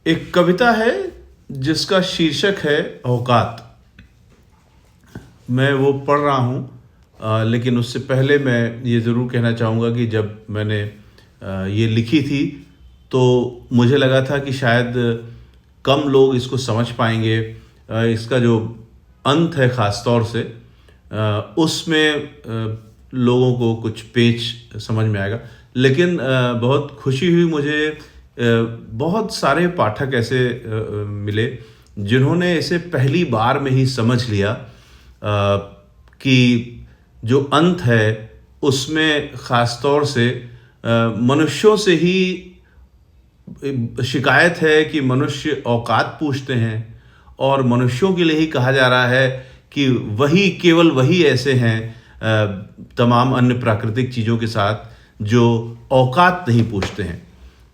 एक कविता है जिसका शीर्षक है औकात। मैं वो पढ़ रहा हूँ, लेकिन उससे पहले मैं ये ज़रूर कहना चाहूँगा कि जब मैंने ये लिखी थी तो मुझे लगा था कि शायद कम लोग इसको समझ पाएंगे। इसका जो अंत है ख़ास तौर से उसमें लोगों को कुछ पेच समझ में आएगा। लेकिन बहुत खुशी हुई मुझे, बहुत सारे पाठक ऐसे मिले जिन्होंने इसे पहली बार में ही समझ लिया कि जो अंत है उसमें ख़ास तौर से मनुष्यों से ही शिकायत है कि मनुष्य औकात पूछते हैं और मनुष्यों के लिए ही कहा जा रहा है कि केवल वही ऐसे हैं तमाम अन्य प्राकृतिक चीज़ों के साथ जो औकात नहीं पूछते हैं।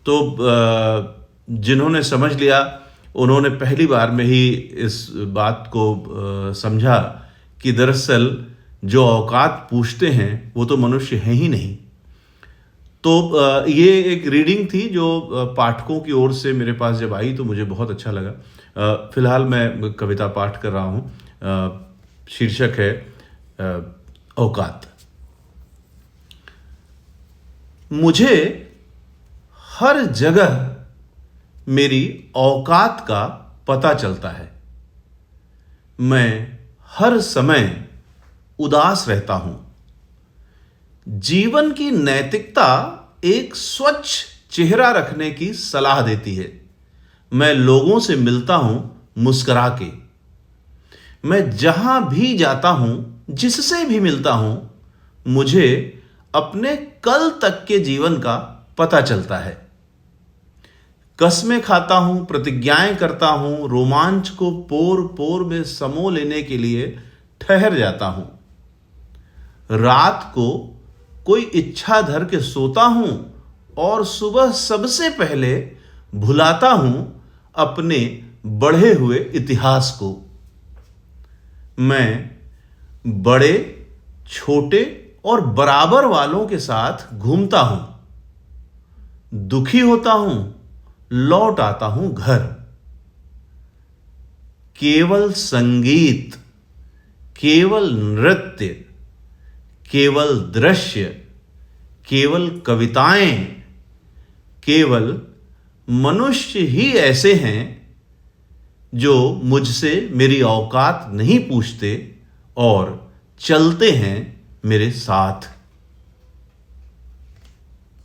तो जिन्होंने समझ लिया उन्होंने पहली बार में ही इस बात को समझा कि दरअसल जो औकात पूछते हैं वो तो मनुष्य हैं ही नहीं। तो ये एक रीडिंग थी जो पाठकों की ओर से मेरे पास जब आई तो मुझे बहुत अच्छा लगा। फिलहाल मैं कविता पाठ कर रहा हूँ। शीर्षक है औकात। मुझे हर जगह मेरी औकात का पता चलता है। मैं हर समय उदास रहता हूं। जीवन की नैतिकता एक स्वच्छ चेहरा रखने की सलाह देती है। मैं लोगों से मिलता हूं मुस्कुरा के। मैं जहां भी जाता हूं, जिससे भी मिलता हूं, मुझे अपने कल तक के जीवन का पता चलता है। कसमें खाता हूं, प्रतिज्ञाएं करता हूं, रोमांच को पोर पोर में समो लेने के लिए ठहर जाता हूं। रात को कोई इच्छा धर के सोता हूं और सुबह सबसे पहले भुलाता हूं अपने बढ़े हुए इतिहास को। मैं बड़े, छोटे और बराबर वालों के साथ घूमता हूं। दुखी होता हूं, लौट आता हूं घर। केवल संगीत, केवल नृत्य, केवल दृश्य, केवल कविताएं, केवल मनुष्य ही ऐसे हैं जो मुझसे मेरी औकात नहीं पूछते और चलते हैं मेरे साथ।